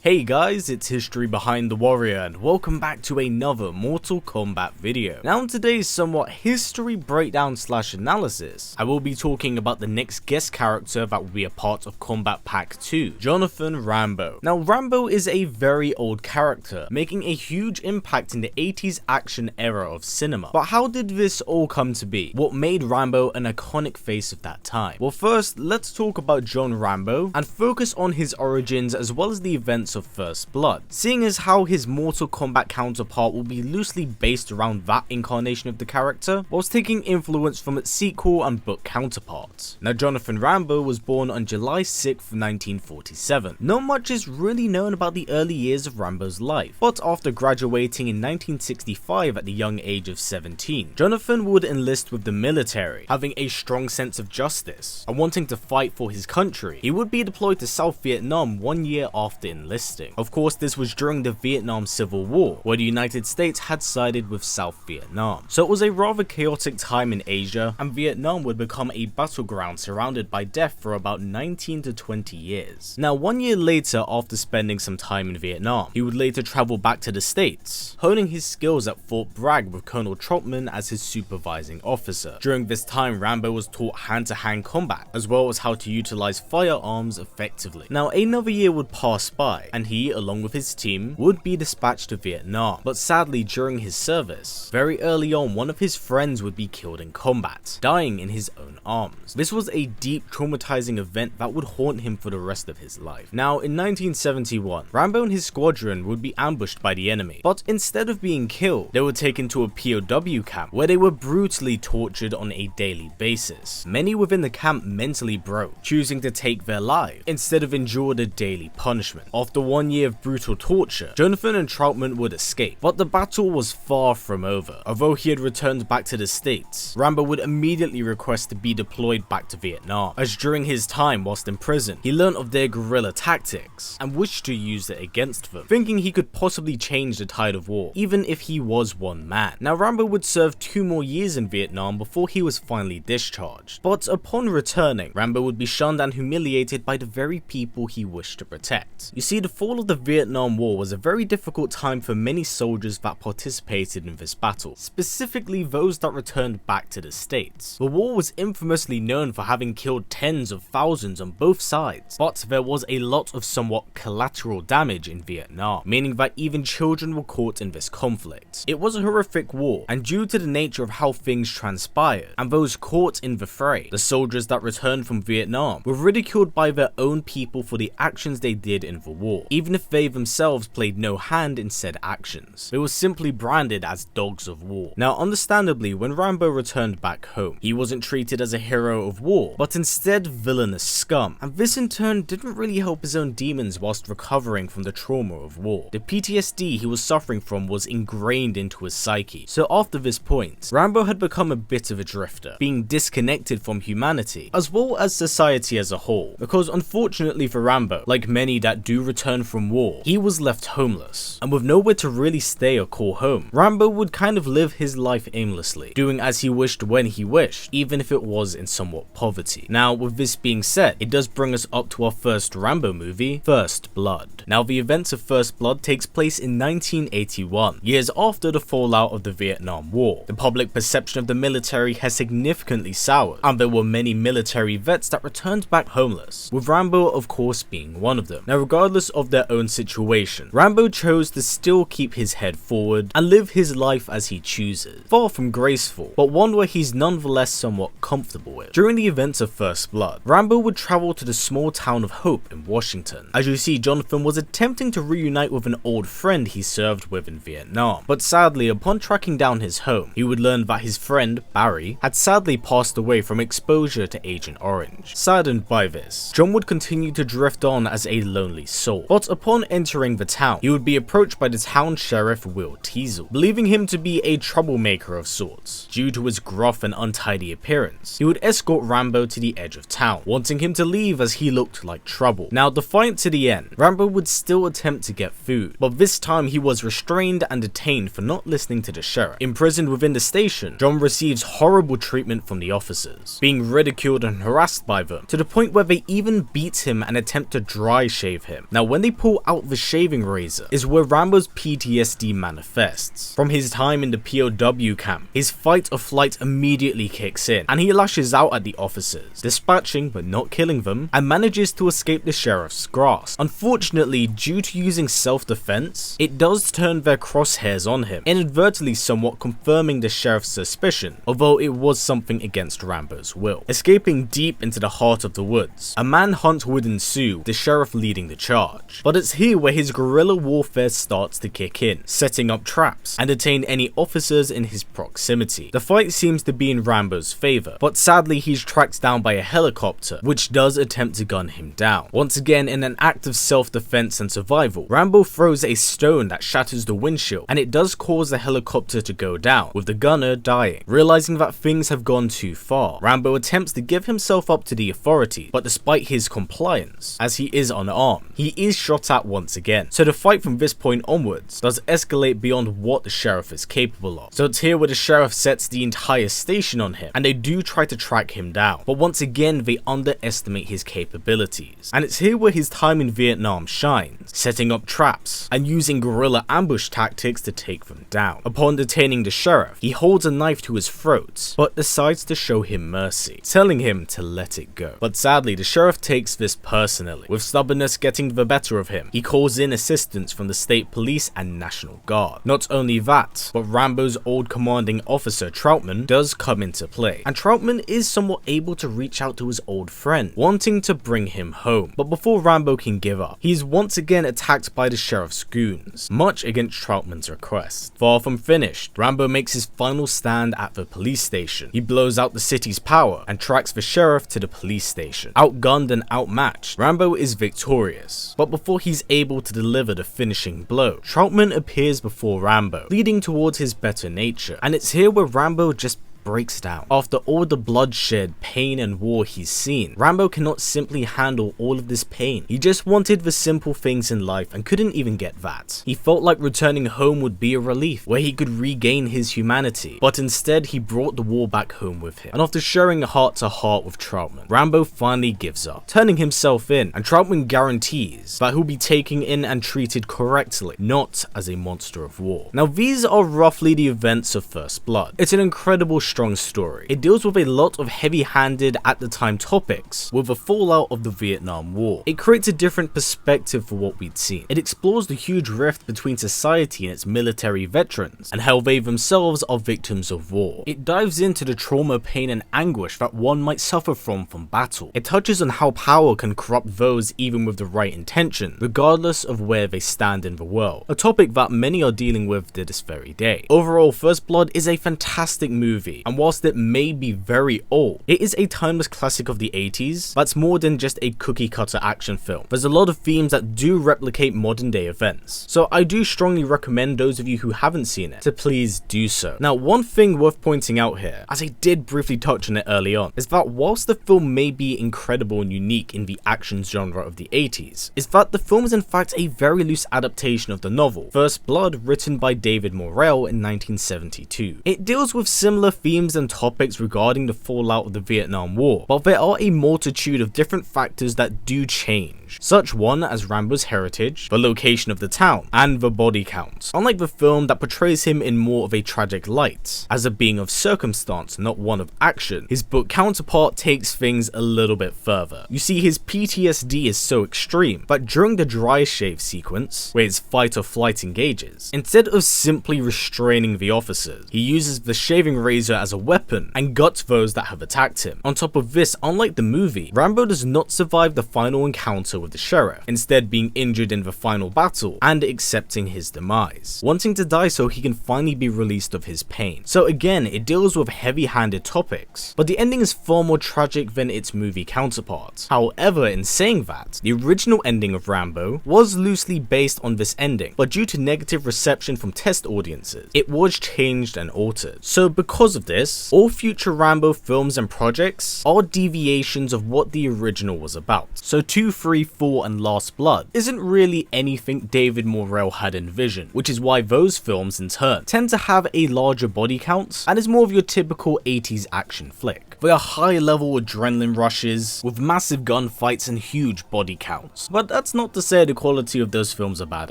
Hey guys, it's History Behind the Warrior and welcome back to another Mortal Kombat video. Now in today's somewhat history breakdown / analysis, I will be talking about the next guest character that will be a part of Kombat Pack 2, Johnathan Rambo. Now Rambo is a very old character, making a huge impact in the 80s action era of cinema. But how did this all come to be? What made Rambo an iconic face of that time? Well, first let's talk about John Rambo and focus on his origins as well as the events of First Blood, seeing as how his Mortal Kombat counterpart will be loosely based around that incarnation of the character, whilst taking influence from its sequel and book counterparts. Now Johnathan Rambo was born on July 6th, 1947. Not much is really known about the early years of Rambo's life, but after graduating in 1965 at the young age of 17, Johnathan would enlist with the military, having a strong sense of justice and wanting to fight for his country. He would be deployed to South Vietnam 1 year after enlisting. Of course, this was during the Vietnam Civil War, where the United States had sided with South Vietnam. So it was a rather chaotic time in Asia, and Vietnam would become a battleground surrounded by death for about 19 to 20 years. Now 1 year later, after spending some time in Vietnam, he would later travel back to the States, honing his skills at Fort Bragg with Colonel Troutman as his supervising officer. During this time, Rambo was taught hand-to-hand combat, as well as how to utilize firearms effectively. Now another year would pass by, and he, along with his team, would be dispatched to Vietnam. But sadly, during his service, very early on, one of his friends would be killed in combat, dying in his own arms. This was a deep, traumatizing event that would haunt him for the rest of his life. Now, in 1971, Rambo and his squadron would be ambushed by the enemy, but instead of being killed, they were taken to a POW camp, where they were brutally tortured on a daily basis. Many within the camp mentally broke, choosing to take their life, instead of endure the daily punishment. After 1 year of brutal torture, Johnathan and Troutman would escape, but the battle was far from over. Although he had returned back to the States, Rambo would immediately request to be deployed back to Vietnam, as during his time whilst in prison, he learned of their guerrilla tactics and wished to use it against them, thinking he could possibly change the tide of war, even if he was one man. Now Rambo would serve 2 more years in Vietnam before he was finally discharged, but upon returning, Rambo would be shunned and humiliated by the very people he wished to protect. You see, the fall of the Vietnam War was a very difficult time for many soldiers that participated in this battle, specifically those that returned back to the States. The war was infamously known for having killed tens of thousands on both sides, but there was a lot of somewhat collateral damage in Vietnam, meaning that even children were caught in this conflict. It was a horrific war, and due to the nature of how things transpired, and those caught in the fray, the soldiers that returned from Vietnam were ridiculed by their own people for the actions they did in the war, even if they themselves played no hand in said actions. They were simply branded as dogs of war. Now understandably, when Rambo returned back home, he wasn't treated as a hero of war, but instead villainous scum, and this in turn didn't really help his own demons whilst recovering from the trauma of war. The PTSD he was suffering from was ingrained into his psyche, so after this point, Rambo had become a bit of a drifter, being disconnected from humanity, as well as society as a whole, because unfortunately for Rambo, like many that do return from war, he was left homeless, and with nowhere to really stay or call home. Rambo would kind of live his life aimlessly, doing as he wished when he wished, even if it was in somewhat poverty. Now, with this being said, it does bring us up to our first Rambo movie, First Blood. Now, the events of First Blood takes place in 1981, years after the fallout of the Vietnam War. The public perception of the military has significantly soured, and there were many military vets that returned back homeless, with Rambo of course being one of them. Now, regardless of their own situation, Rambo chose to still keep his head forward and live his life as he chooses, far from graceful, but one where he's nonetheless somewhat comfortable with. During the events of First Blood, Rambo would travel to the small town of Hope in Washington. As you see, Johnathan was attempting to reunite with an old friend he served with in Vietnam, but sadly, upon tracking down his home, he would learn that his friend, Barry, had sadly passed away from exposure to Agent Orange. Saddened by this, John would continue to drift on as a lonely soul, but upon entering the town, he would be approached by the town sheriff Will Teasel, believing him to be a troublemaker of sorts. Due to his gruff and untidy appearance, he would escort Rambo to the edge of town, wanting him to leave as he looked like trouble. Now, defiant to the end, Rambo would still attempt to get food, but this time he was restrained and detained for not listening to the sheriff. Imprisoned within the station, John receives horrible treatment from the officers, being ridiculed and harassed by them, to the point where they even beat him and attempt to dry shave him. Now, when they pull out the shaving razor is where Rambo's PTSD manifests. From his time in the POW camp, his fight or flight immediately kicks in, and he lashes out at the officers, dispatching but not killing them, and manages to escape the sheriff's grasp. Unfortunately, due to using self-defense, it does turn their crosshairs on him, inadvertently somewhat confirming the sheriff's suspicion, although it was something against Rambo's will. Escaping deep into the heart of the woods, a manhunt would ensue, the sheriff leading the charge. But it's here where his guerrilla warfare starts to kick in, setting up traps and detain any officers in his proximity. The fight seems to be in Rambo's favor, but sadly he's tracked down by a helicopter, which does attempt to gun him down. Once again, in an act of self-defense and survival, Rambo throws a stone that shatters the windshield, and it does cause the helicopter to go down, with the gunner dying. Realizing that things have gone too far, Rambo attempts to give himself up to the authorities, but despite his compliance, as he is unarmed, he is shot at once again. So the fight from this point onwards does escalate beyond what the sheriff is capable of. So it's here where the sheriff sets the entire station on him, and they do try to track him down, but once again they underestimate his capabilities. And it's here where his time in Vietnam shines, setting up traps and using guerrilla ambush tactics to take them down. Upon detaining the sheriff, he holds a knife to his throat, but decides to show him mercy, telling him to let it go. But sadly, the sheriff takes this personally, with stubbornness getting the better of him. He calls in assistance from the state police and National Guard. Not only that, but Rambo's old commanding officer Troutman does come into play, and Troutman is somewhat able to reach out to his old friend, wanting to bring him home. But before Rambo can give up, he is once again attacked by the sheriff's goons, much against Troutman's request. Far from finished, Rambo makes his final stand at the police station. He blows out the city's power and tracks the sheriff to the police station. Outgunned and outmatched, Rambo is victorious, but before he's able to deliver the finishing blow, Troutman appears before Rambo, leading towards his better nature, and it's here where Rambo just breaks down. After all the bloodshed, pain and war he's seen, Rambo cannot simply handle all of this pain. He just wanted the simple things in life and couldn't even get that. He felt like returning home would be a relief, where he could regain his humanity, but instead he brought the war back home with him. And after sharing a heart-to-heart with Troutman, Rambo finally gives up, turning himself in, and Troutman guarantees that he'll be taken in and treated correctly, not as a monster of war. Now these are roughly the events of First Blood. It's an incredible strong story. It deals with a lot of heavy-handed at the time topics, with the fallout of the Vietnam War. It creates a different perspective for what we'd seen. It explores the huge rift between society and its military veterans, and how they themselves are victims of war. It dives into the trauma, pain and anguish that one might suffer from battle. It touches on how power can corrupt those even with the right intention, regardless of where they stand in the world, a topic that many are dealing with to this very day. Overall, First Blood is a fantastic movie, and whilst it may be very old, it is a timeless classic of the 80s that's more than just a cookie cutter action film. There's a lot of themes that do replicate modern day events, so I do strongly recommend those of you who haven't seen it to please do so. Now one thing worth pointing out here, as I did briefly touch on it early on, is that whilst the film may be incredible and unique in the action genre of the 80s, is that the film is in fact a very loose adaptation of the novel First Blood, written by David Morrell in 1972. It deals with similar themes and topics regarding the fallout of the Vietnam War, but there are a multitude of different factors that do change, such one as Rambo's heritage, the location of the town, and the body count. Unlike the film that portrays him in more of a tragic light, as a being of circumstance, not one of action, his book counterpart takes things a little bit further. You see, his PTSD is so extreme that during the dry shave sequence, where his fight or flight engages, instead of simply restraining the officers, he uses the shaving razor as a weapon and guts those that have attacked him. On top of this, unlike the movie, Rambo does not survive the final encounter with the sheriff, instead being injured in the final battle and accepting his demise, wanting to die so he can finally be released of his pain. So again, it deals with heavy-handed topics, but the ending is far more tragic than its movie counterpart. However, in saying that, the original ending of Rambo was loosely based on this ending, but due to negative reception from test audiences, it was changed and altered. So because of this, all future Rambo films and projects are deviations of what the original was about. So 2, 3, Fall and Last Blood isn't really anything David Morrell had envisioned, which is why those films in turn tend to have a larger body count and is more of your typical 80s action flick. They are high level adrenaline rushes with massive gunfights and huge body counts, but that's not to say the quality of those films are bad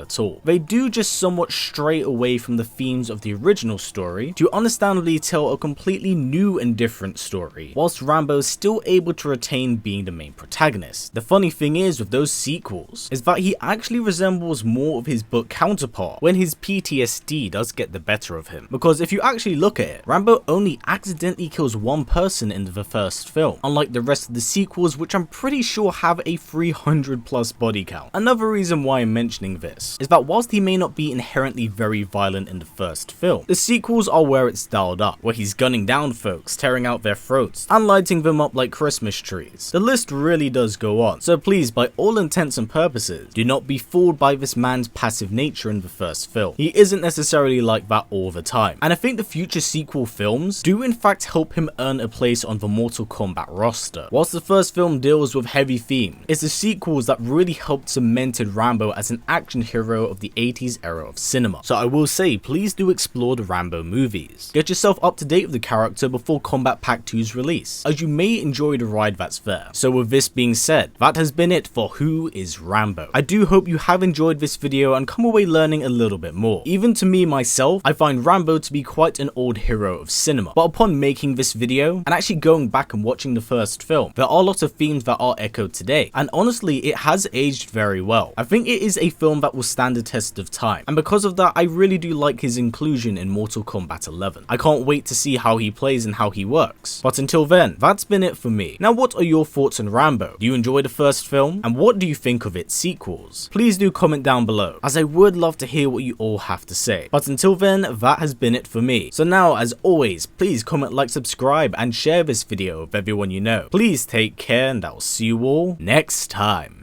at all. They do just somewhat stray away from the themes of the original story to understandably tell a completely new and different story, whilst Rambo is still able to retain being the main protagonist. The funny thing is with those sequels is that he actually resembles more of his book counterpart when his PTSD does get the better of him, because if you actually look at it, Rambo only accidentally kills one person in the first film, unlike the rest of the sequels, which I'm pretty sure have a 300 plus body count. Another reason why I'm mentioning this is that whilst he may not be inherently very violent in the first film, the sequels are where it's dialed up, where he's gunning down folks, tearing out their throats, and lighting them up like Christmas trees. The list really does go on, so please, by all intents and purposes, do not be fooled by this man's passive nature in the first film. He isn't necessarily like that all the time, and I think the future sequel films do in fact help him earn a place on the Mortal Kombat roster. Whilst the first film deals with heavy themes, it's the sequels that really helped cemented Rambo as an action hero of the 80s era of cinema. So I will say, please do explore the Rambo movies. Get yourself up to date with the character before Kombat Pack 2's release, as you may enjoy the ride that's there. So with this being said, that has been it for Who is Rambo. I do hope you have enjoyed this video and come away learning a little bit more. Even to me myself, I find Rambo to be quite an old hero of cinema, but upon making this video and actually going back and watching the first film, there are a lot of themes that are echoed today, and honestly it has aged very well. I think it is a film that will stand the test of time, and because of that I really do like his inclusion in Mortal Kombat 11. I can't wait to see how he plays and how he works. But until then, that's been it for me. Now what are your thoughts on Rambo? Do you enjoy the first film? And what do you think of its sequels? Please do comment down below, as I would love to hear what you all have to say. But until then, that has been it for me. So now, as always, please comment, like, subscribe, and share this video with everyone you know. Please take care, and I'll see you all next time.